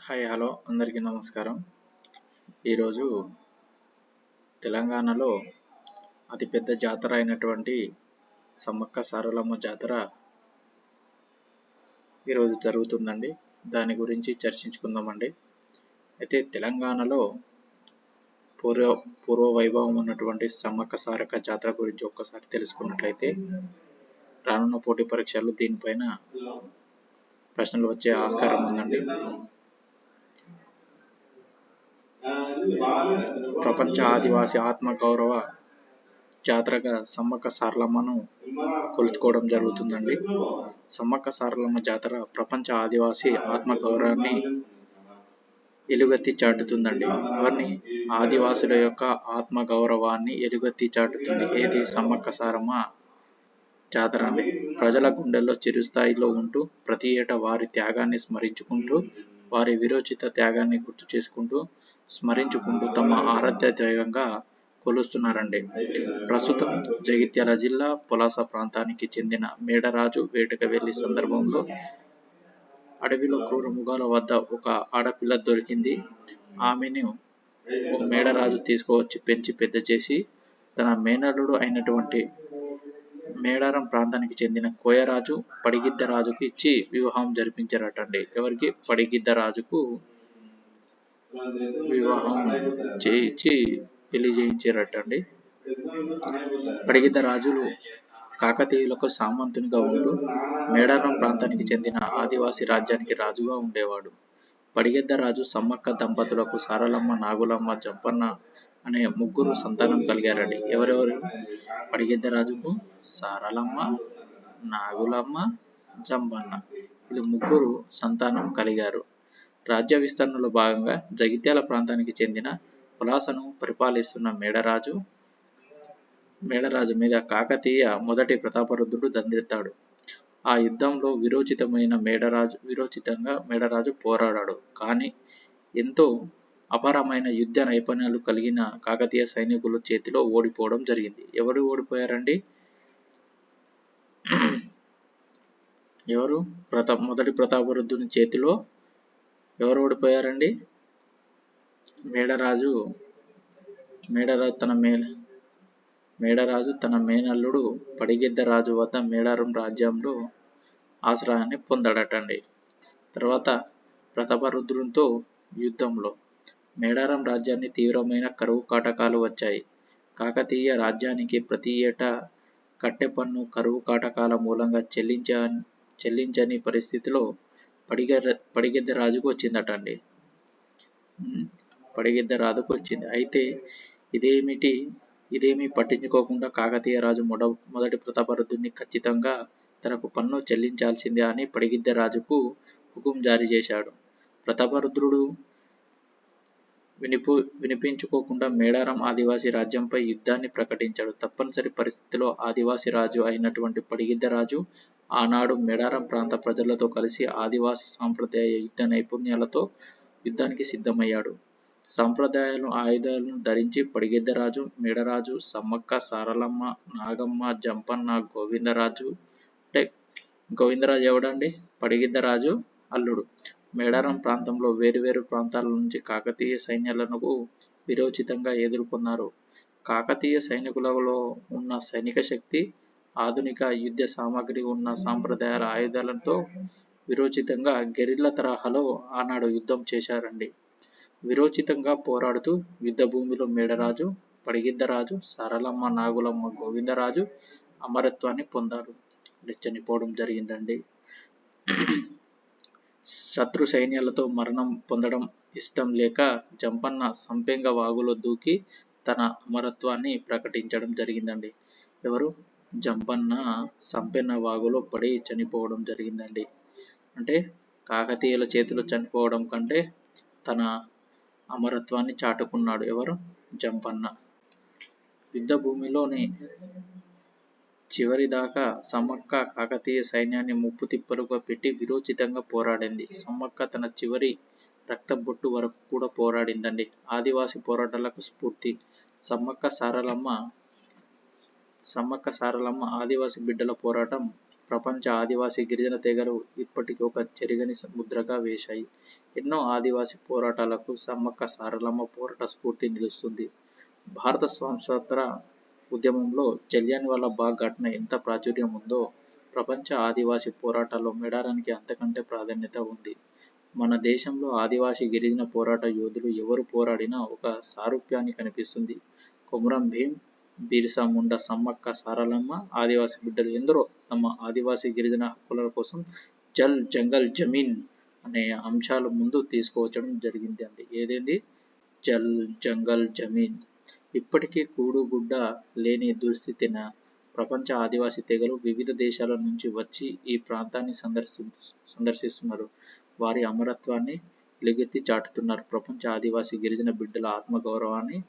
Hi hello అందరికీ నమస్కారం. ఈరోజు తెలంగాణలో అతిపెద్ద జాతర అయినటువంటి సమ్మక్క సారలమ్మ జాతర ఈరోజు జరుగుతుందండి. దాని గురించి చర్చించుకుందామండి. అయితే తెలంగాణలో పూర్వ వైభవం ఉన్నటువంటి సమ్మక్క సారక్క జాతర గురించి ఒక్కసారి తెలుసుకున్నట్లయితే రానున్న పోటీ పరీక్షలు దీనిపైన ప్రశ్నలు వచ్చే ఆస్కారం ఉందండి. ప్రపంచ ఆదివాసి ఆత్మగౌరవ జాతరగా సమ్మక్క సారలమ్మను కొలుచుకోవడం జరుగుతుందండి. సమ్మక్క సారలమ్మ జాతర ప్రపంచ ఆదివాసి ఆత్మగౌరవాన్ని ఎలుగెత్తి చాటుతుందండి. ఎవరిని? ఆదివాసుల యొక్క ఆత్మగౌరవాన్ని ఎలుగెత్తి చాటుతుంది. ఏది? సమ్మక్క సారమ్మ జాతర అండి. ప్రజల గుండెల్లో చిరుస్థాయిలో ఉంటూ ప్రతి ఏటా వారి త్యాగాన్ని స్మరించుకుంటూ, వారి విరోచిత త్యాగాన్ని గుర్తు చేసుకుంటూ, స్మరించుకుంటూ తమ ఆరాధ్య దైవంగా కొలుస్తున్నారండి. ప్రస్తుతం జగిత్యాల జిల్లా పొలాస ప్రాంతానికి చెందిన మేడరాజు వేటకు వెళ్లి సందర్భంలో అడవిలో క్రూర మృగాల వద్ద ఒక ఆడపిల్ల దొరికింది. ఆమెను మేడరాజు తీసుకువచ్చి పెంచి పెద్ద చేసి తన మేనల్లుడు అయినటువంటి మేడారం ప్రాంతానికి చెందిన కోయరాజు పడిగిద్ద రాజుకు ఇచ్చి వివాహం జరిపించారటండి. ఎవరికి? పడిగిద్ద రాజుకు వివాహం చేయించి పెళ్లి చేయించారటండి. పడిగిద్ద రాజులు కాకతీయులకు సామంతునిగా ఉంటూ మేడారం ప్రాంతానికి చెందిన ఆదివాసి రాజ్యానికి రాజుగా ఉండేవాడు. పడిగిద్ద రాజు సమ్మక్క దంపతులకు సారలమ్మ, నాగులమ్మ, జంపన్న అనే ముగ్గురు సంతానం కలిగారండి. ఎవరెవరు? పడిగిద్ద రాజుకు సారలమ్మ, నాగులమ్మ, జంపన్న వీళ్ళు ముగ్గురు సంతానం కలిగారు. రాజ్య విస్తరణలో భాగంగా జగిత్యాల ప్రాంతానికి చెందిన పులాసను పరిపాలిస్తున్న మేడరాజు మీద కాకతీయ మొదటి ప్రతాపరుద్రుడు దండెత్తాడు. ఆ యుద్ధంలో వీరోచితంగా మేడరాజు పోరాడాడు. కానీ ఎంతో అపారమైన యుద్ధ నైపుణ్యాలు కలిగిన కాకతీయ సైనికుల చేతిలో ఓడిపోవడం జరిగింది. ఎవరు ఓడిపోయారండి? ఎవరు? మొదటి ప్రతాపరుద్రుని చేతిలో ఎవరు ఓడిపోయారండి? మేడరాజు తన మేనల్లుడు పడిగిద్ద రాజు వద్ద మేడారం రాజ్యంలో ఆశ్రయాన్ని పొందాడటండి. తర్వాత ప్రతాపరుద్రునితో యుద్ధంలో మేడారం రాజ్యాన్ని తీవ్రమైన కరువు కాటకాలు వచ్చాయి. కాకతీయ రాజ్యానికి ప్రతి ఏటా కట్టె పన్ను కరువు కాటకాల మూలంగా చెల్లించని పరిస్థితిలో పడిగిద్ద రాజుకు వచ్చిందటండి. పడిగిద్ద రాజుకు వచ్చింది. అయితే ఇదేమీ పట్టించుకోకుండా కాకతీయ రాజు మొదటి ప్రతాపరుద్రుని ఖచ్చితంగా తనకు పన్ను చెల్లించాల్సిందే అని పడిగిద్ద రాజుకు హుకుం జారీ చేశాడు. ప్రతాపరుద్రుడు వినిపించుకోకుండా మేడారం ఆదివాసి రాజ్యంపై యుద్ధాన్ని ప్రకటించాడు. తప్పనిసరి పరిస్థితిలో ఆదివాసి రాజు అయినటువంటి పడిగిద్ద రాజు ఆనాడు మేడారం ప్రాంత ప్రజలతో కలిసి ఆదివాసి సాంప్రదాయ యుద్ధ నైపుణ్యాలతో యుద్ధానికి సిద్ధమయ్యాడు. ఆయుధాలను ధరించి పడిగిద్ద రాజు, మేడరాజు, సమ్మక్క సారలమ్మ, నాగమ్మ, జంపన్న, గోవిందరాజు ఎవడండి? పడిగిద్ద రాజు అల్లుడు. మేడారం ప్రాంతంలో వేరువేరు ప్రాంతాల నుంచి కాకతీయ సైన్యాలను వీరోచితంగా ఎదుర్కొన్నారు. కాకతీయ సైనికులలో ఉన్న సైనిక శక్తి, ఆధునిక యుద్ధ సామగ్రి ఉన్న సాంప్రదాయ ఆయుధాలతో వీరోచితంగా గెరిల్లా తరహాలో ఆనాడు యుద్ధం చేశారండి. వీరోచితంగా పోరాడుతూ యుద్ధ భూమిలో మేడరాజు, పడిగిద్ద రాజు, సారలమ్మ, నాగులమ్మ, గోవిందరాజు అమరత్వాన్ని పొందారు. చనిపోవడం జరిగిందండి. శత్రు సైన్యాలతో మరణం పొందడం ఇష్టం లేక జంపన్న సంపెంగ వాగులో దూకి తన అమరత్వాన్ని ప్రకటించడం జరిగిందండి. ఎవరు? జంపన్న సంపెన్న వాగులో పడి చనిపోవడం జరిగిందండి. అంటే కాకతీయుల చేతిలో చనిపోవడం కంటే తన అమరత్వాన్ని చాటుకున్నాడు. ఎవరు? జంపన్న. యుద్ధ భూమిలోని చివరిదాకా సమ్మక్క కాకతీయ సైన్యాన్ని ముప్పు తిప్పలుగా పెట్టి వీరోచితంగా పోరాడింది. సమ్మక్క తన చివరి రక్తబొట్టు వరకు కూడా పోరాడిందండి. ఆదివాసి పోరాటాలకు స్ఫూర్తి. సమ్మక్క సారలమ్మ ఆదివాసి బిడ్డల పోరాటం ప్రపంచ ఆదివాసీ గిరిజన తెగలు ఇప్పటికీ ఒక చెరగని ముద్రగా వేశాయి. ఎన్నో ఆదివాసీ పోరాటాలకు సమ్మక్క సారలమ్మ పోరాట స్ఫూర్తి నిలుస్తుంది. భారత స్వాతంత్ర ఉద్యమంలో జలియన్వాలా బాగ్ ఘటన ఎంత ప్రాచుర్యం ఉందో, ప్రపంచ ఆదివాసీ పోరాటాల్లో మేడారానికి అంతకంటే ప్రాధాన్యత ఉంది. మన దేశంలో ఆదివాసీ గిరిజన పోరాట యోధులు ఎవరు పోరాడినా ఒక సారూప్యాన్ని కనిపిస్తుంది. కొమురం భీం, బిర్సా ముండా, సమ్మక్క సారలమ్మ, ఆదివాసీ బిడ్డలు ఎందరో తమ ఆదివాసీ గిరిజన హక్కుల కోసం జల్, జంగల్, జమీన్ అనే అంశాలు ముందు తీసుకువచ్చడం జరిగింది అండి. ఏదేంది? జల్, జంగల్, జమీన్. ఇప్పటికీ కూడు గుడ్డ లేని దుస్థితిన ప్రపంచ ఆదివాసీ తెగలు వివిధ దేశాల నుంచి వచ్చి ఈ ప్రాంతాన్ని సందర్శిస్తున్నారు. వారి అమరత్వాన్ని ఎలుగెత్తి చాటుతున్నారు. ప్రపంచ ఆదివాసీ గిరిజన బిడ్డల ఆత్మగౌరవాన్ని,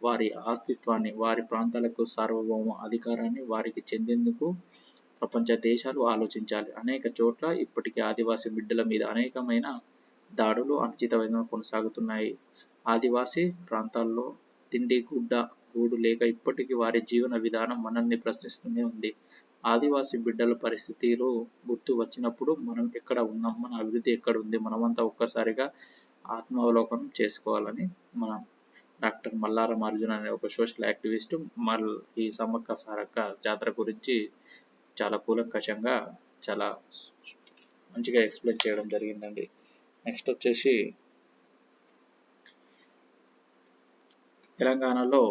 వారి అస్తిత్వాన్ని, వారి ప్రాంతాలకు సార్వభౌమ అధికారాన్ని వారికి చెందేందుకు ప్రపంచ దేశాలు ఆలోచించాలి. అనేక చోట్ల ఇప్పటికీ ఆదివాసీ బిడ్డల మీద అనేకమైన దాడులు, అనుచిత వేదనలు కొనసాగుతున్నాయి. ఆదివాసీ ప్రాంతాల్లో తిండి, గూడు లేక ఇప్పటికీ వారి జీవన విధానం మనల్ని ప్రశ్నిస్తూనే ఉంది. ఆదివాసీ బిడ్డల పరిస్థితులు గుర్తు వచ్చినప్పుడు మనం ఎక్కడ ఉన్నాం, మన అభివృద్ధి ఎక్కడ ఉంది, మనమంతా ఒక్కసారిగా ఆత్మావలోకనం చేసుకోవాలని మన డాక్టర్ మల్లారం అర్జున్ అనే ఒక సోషల్ యాక్టివిస్ట్ ఈ సమ్మక్క సారక్క జాతర గురించి చాలా కూలంకషంగా, చాలా మంచిగా ఎక్స్ప్లెయిన్ చేయడం జరిగిందండి. నెక్స్ట్ వచ్చేసి తెలంగాణలో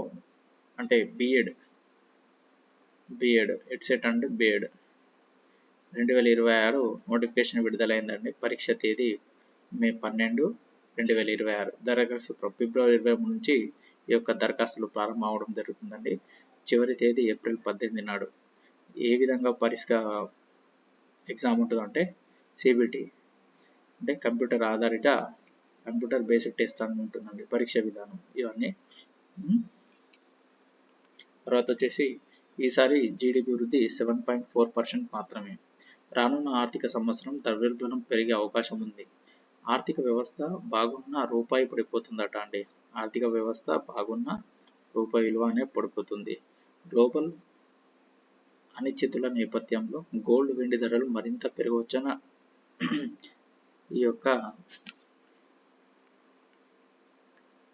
అంటే B Ed EdCET and B Ed 2026 notification విడుదలైందండి. పరీక్ష తేదీ మే 12, 2026. దరఖాస్తు ఫిబ్రవరి 23 నుంచి ఈ యొక్క దరఖాస్తులు ప్రారంభం అవడం జరుగుతుందండి. చివరి తేదీ ఏప్రిల్ 18 నాడు. ఏ విధంగా ఎగ్జామ్ ఉంటుందంటే సిబిటి అంటే కంప్యూటర్ బేస్డ్ టెస్ట్ అని ఉంటుందండి పరీక్ష విధానం. ఇవన్నీ తర్వాత వచ్చేసి ఈసారి జీడిపి వృద్ధి 7.4% మాత్రమే. రానున్న ఆర్థిక సంవత్సరం ద్రవ్యోల్బణం పెరిగే అవకాశం ఉంది. ఆర్థిక వ్యవస్థ బాగున్నా రూపాయి పడిపోతుందట అండి. ఆర్థిక వ్యవస్థ బాగున్నా రూపాయి విలువ అనేది పడిపోతుంది. గ్లోబల్ అనిశ్చితుల నేపథ్యంలో గోల్డ్, వెండి ధరలు మరింత పెరగవచ్చన ఈ యొక్క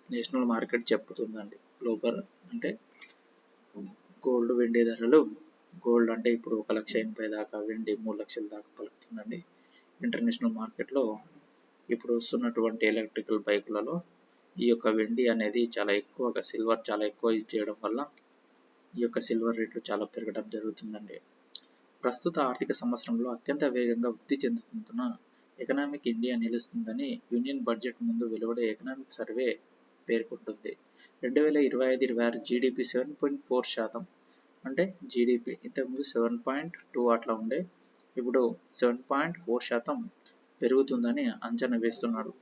నేషనల్ మార్కెట్ చెప్పుతుందండి. గ్లోబల్ అంటే గోల్డ్, వెండి ధరలు, గోల్డ్ అంటే ఇప్పుడు 1,80,000 దాకా, వెండి 3,00,000 దాకా పలుకుతుందండి. ఇంటర్నేషనల్ మార్కెట్లో ఇప్పుడు వస్తున్నటువంటి ఎలక్ట్రికల్ బైకులలో ఈ యొక్క వెండి అనేది చాలా ఎక్కువగా, సిల్వర్ చాలా ఎక్కువ యూజ్ చేయడం వల్ల ఈ యొక్క సిల్వర్ రేట్లు చాలా పెరగడం జరుగుతుందండి. ప్రస్తుత ఆర్థిక సంవత్సరంలో అత్యంత వేగంగా వృద్ధి చెందుతున్న ఎకనామిక్ ఇండియా నిలుస్తుందని యూనియన్ బడ్జెట్ ముందు వెలువడే ఎకనామిక్ సర్వే పేర్కొంటుంది. 2025-26 జీడిపి 7.4%. అంటే జీడిపి ఇంతకుముందు 7.2 అట్లా ఉండే, ఇప్పుడు 7.4% పెరుగుతుందని అంచనా వేస్తున్నారు.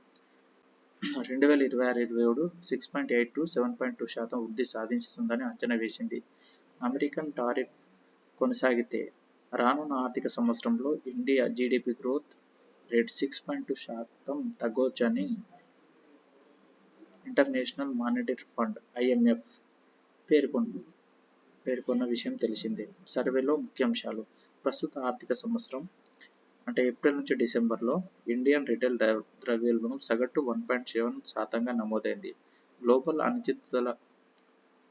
2026-27 6.8 to 7.2% వృద్ధి సాధిస్తుందని అంచనా వేసింది. అమెరికన్ టారిఫ్ కొనసాగితే రానున్న ఆర్థిక సంవత్సరంలో ఇండియా జీడిపి గ్రోత్ రేట్ 6.2% తగ్గవచ్చని ఇంటర్నేషనల్ మానిటరీ ఫండ్ IMF పేర్కొన్న విషయం తెలిసిందే. సర్వేలో ముఖ్యాంశాలు: ప్రస్తుత ఆర్థిక సంవత్సరం అంటే ఏప్రిల్ నుంచి డిసెంబర్లో ఇండియన్ రిటైల్ ద్రవ్యోల్బణం సగటు 1.7%గా నమోదైంది. గ్లోబల్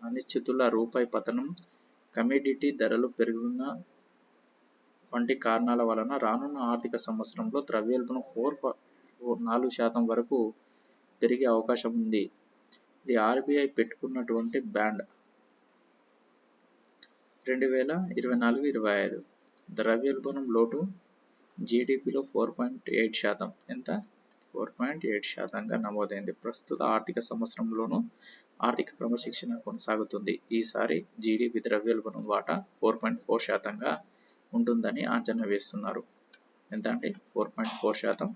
అనిశ్చితుల రూపాయి పతనం, కమోడిటీ ధరలు పెరుగుదల వంటి కారణాల వలన రానున్న ఆర్థిక సంవత్సరంలో ద్రవ్యోల్బణం 4% వరకు పెరిగే అవకాశం ఉంది. ఇది RBI పెట్టుకున్నటువంటి బ్యాండ్. 2024-25 ద్రవ్యోల్బణం లోటు జీడిపిలో 4.8%. ఎంత? 4.8%గా నమోదైంది. ప్రస్తుత ఆర్థిక సంవత్సరంలోనూ ఆర్థిక క్రమశిక్షణ కొనసాగుతుంది. ఈసారి జీడిపి ద్రవ్యోల్బణం వాటా 4.4%గా ఉంటుందని అంచనా వేస్తున్నారు. ఎంత అంటే 4.4%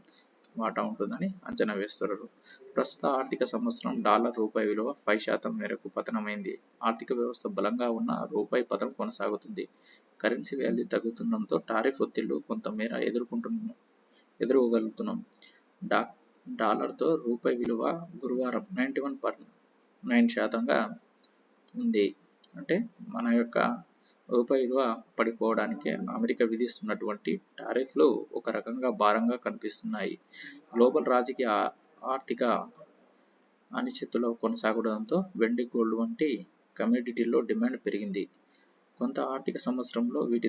వాటా ఉంటుందని అంచనా వేస్తున్నారు. ప్రస్తుత ఆర్థిక సంవత్సరం డాలర్ రూపాయి విలువ 5% మేరకు పతనమైంది. ఆర్థిక వ్యవస్థ బలంగా ఉన్న రూపాయి పతనం కొనసాగుతుంది. కరెన్సీ వాల్యూ తగ్గుతుండటంతో టారిఫ్ ఒత్తిళ్లు కొంతమేర ఎదుర్కోగలుగుతున్నాం. డాలర్తో రూపాయి విలువ గురువారం 91.9%గా ఉంది. అంటే మన యొక్క రూపాయి విలువ పడిపోవడానికి అమెరికా విధిస్తున్నటువంటి టారిఫ్లు ఒక రకంగా భారంగా కనిపిస్తున్నాయి. గ్లోబల్ రాజకీయ ఆర్థిక అనిశ్చితిలో కొనసాగడంతో వెండి, గోల్డ్ వంటి కమోడిటీల్లో డిమాండ్ పెరిగింది. కొత్త ఆర్థిక సంవత్సరంలో వీటి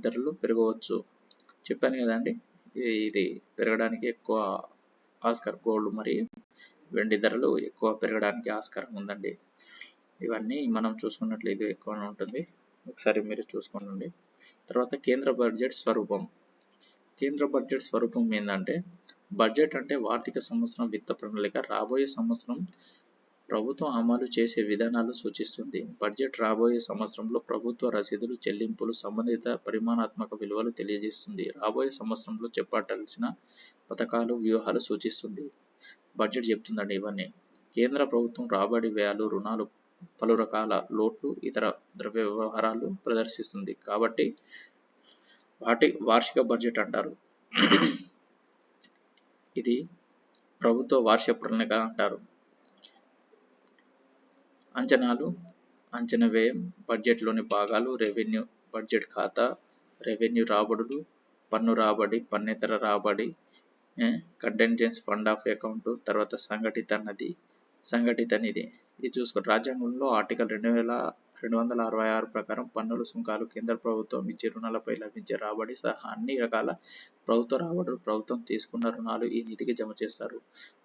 ధరలు పెరగవచ్చు. చెప్పాను కదండి, ఇది పెరగడానికి ఎక్కువ ఆస్కారం, గోల్డ్ మరియు వెండి ధరలు ఎక్కువ పెరగడానికి ఆస్కారం ఉందండి. ఇవన్నీ మనం చూసుకున్నట్లయితే ఎక్కువనే ఉంటుంది. ఒకసారి మీరు చూసుకోండి. తర్వాత కేంద్ర బడ్జెట్ స్వరూపం. కేంద్ర బడ్జెట్ స్వరూపం ఏంటంటే, బడ్జెట్ అంటే ఆర్థిక సంవత్సరం విత్త ప్రణాళిక, రాబోయే సంవత్సరం ప్రభుత్వం అమలు చేసే విధానాలు సూచిస్తుంది. బడ్జెట్ రాబోయే సంవత్సరంలో ప్రభుత్వ రసీదులు, చెల్లింపులు, సంబంధిత పరిమాణాత్మక విలువలు తెలియజేస్తుంది. రాబోయే సంవత్సరంలో చేపట్టాల్సిన పథకాలు, వ్యూహాలు సూచిస్తుంది. బడ్జెట్ చెప్తుందండి ఇవన్నీ. కేంద్ర ప్రభుత్వం రాబడి, వ్యయాలు, రుణాలు, పలు రకాల లోట్లు, ఇతర ద్రవ్య వ్యవహారాలు ప్రదర్శిస్తుంది. కాబట్టి వార్షిక బడ్జెట్ అంటారు. ఇది ప్రభుత్వ వార్షిక ప్రణాళిక అంటారు. అంచనాలు, అంచనా వ్యయం, బడ్జెట్లోని భాగాలు, రెవెన్యూ, బడ్జెట్ ఖాతా, రెవెన్యూ రాబడులు, పన్ను రాబడి, పన్నేతర రాబడి, కంటింజెన్సీ ఫండ్ ఆఫ్ అకౌంట్, తర్వాత సంఘటిత నిధి. ఇది చూసుకోండి. రాజ్యాంగంలో ఆర్టికల్ 266 ప్రకారం పన్నులు, సుంకాలు, కేంద్ర ప్రభుత్వం ఇచ్చే రుణాలపై లభించే రాబడి సహా అన్ని రకాల ప్రభుత్వ రాబడులు, ప్రభుత్వం తీసుకున్న రుణాలు ఈ నిధికి జమ చేస్తారు.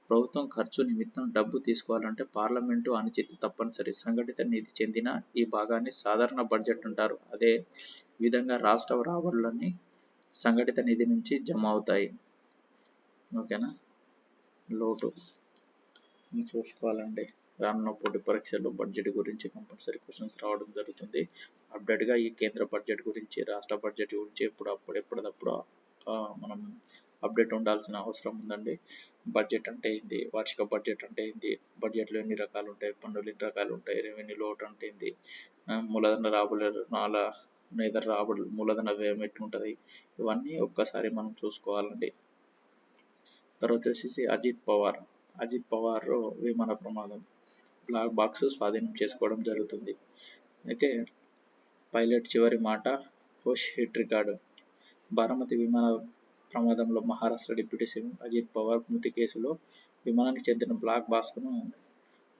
ప్రభుత్వం ఖర్చు నిమిత్తం డబ్బు తీసుకోవాలంటే పార్లమెంటు అనుమతి తప్పనిసరి. సంఘటిత నిధి చెందిన ఈ భాగాన్ని సాధారణ బడ్జెట్ అంటారు. అదే విధంగా రాష్ట్ర రాబడులన్నీ సంఘటిత నిధి నుంచి జమ అవుతాయి. ఓకేనా. లోటు చూసుకోవాలండి. రానున్న పోటీ పరీక్షల్లో బడ్జెట్ గురించి కంపల్సరీ క్వశ్చన్స్ రావడం జరుగుతుంది. అప్డేట్గా ఈ కేంద్ర బడ్జెట్ గురించి, రాష్ట్ర బడ్జెట్ గురించి ఎప్పటికప్పుడు మనం అప్డేట్ ఉండాల్సిన అవసరం ఉందండి. బడ్జెట్ అంటే ఏంది, వార్షిక బడ్జెట్ అంటే ఏంది, బడ్జెట్లో ఎన్ని రకాలు ఉంటాయి, పన్నులు ఎన్ని రకాలు ఉంటాయి, రెవెన్యూ లోటు అంటే ఏంది, మూలధన రాబడులు, ఇతర రాబడులు, మూలధన వ్యయం ఎట్లుంటుంది, ఇవన్నీ ఒక్కసారి మనం చూసుకోవాలండి. తర్వాత వచ్చేసి అజిత్ పవార్ విమాన ప్రమాదం, బ్లాక్ బాక్స్ స్వాధీనం చేసుకోవడం జరుగుతుంది. అయితే పైలట్ చివరి మాట, హోష్ హిట్ రికార్డు. బారామతి విమాన ప్రమాదంలో మహారాష్ట్ర డిప్యూటీ సీఎం అజిత్ పవార్ మృతి కేసులో విమానానికి చెందిన బ్లాక్ బాక్స్ను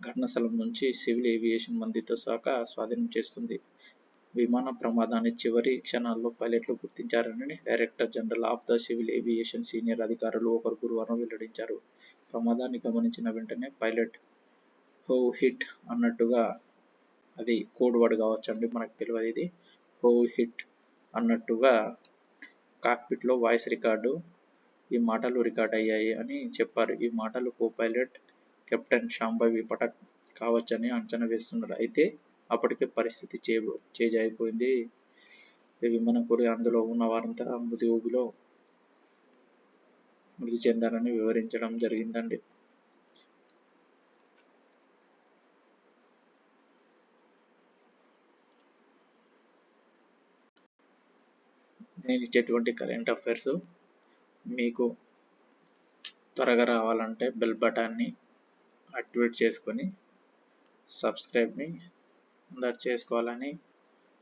ఘటనా స్థలం నుంచి సివిల్ ఏవియేషన్ మంత్రిత్వ శాఖ స్వాధీనం చేసుకుంది. విమాన ప్రమాదాన్ని చివరి క్షణాల్లో పైలట్లు గుర్తించారని director general of the civil aviation senior అధికారులు ఒకరు గురువారం వెల్లడించారు. ప్రమాదాన్ని గమనించిన వెంటనే పైలట్ హో హిట్ అన్నట్టుగా, అది కోడ్ వర్డ్ కావచ్చండి, మనకు తెలియదు ఇది, హో హిట్ అన్నట్టుగా కాక్పిట్లో వాయిస్ రికార్డు ఈ మాటలు రికార్డ్ అయ్యాయి అని చెప్పారు. ఈ మాటలు కో పైలట్ కెప్టెన్ శాంభవి పటక్ కావచ్చని అంచనా వేస్తున్నారు. అయితే అప్పటికే పరిస్థితి చేజారిపోయింది. విమానం కూడి అందులో ఉన్న వారంతా ఊబిలో మృతి చెందారని వివరించడం జరిగిందండి. నేను ఇచ్చేటువంటి కరెంట్ అఫైర్స్ మీకు త్వరగా రావాలంటే బెల్ బటన్ని యాక్టివేట్ చేసుకొని సబ్స్క్రైబ్ని అందరు చేసుకోవాలని,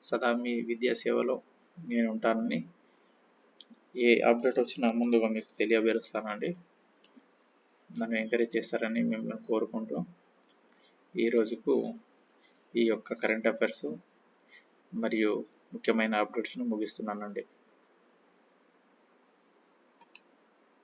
సదా మీ విద్యా సేవలో నేను ఉంటానని, ఏ అప్డేట్ వచ్చినా ముందుగా మీకు తెలియజేస్తానండి. నన్ను ఎంకరేజ్ చేస్తారని మిమ్మల్ని కోరుకుంటూ ఈ రోజుకు ఈ యొక్క కరెంట్ అఫైర్స్ మరియు ముఖ్యమైన అప్డేట్స్ను ముగిస్తున్నానండి.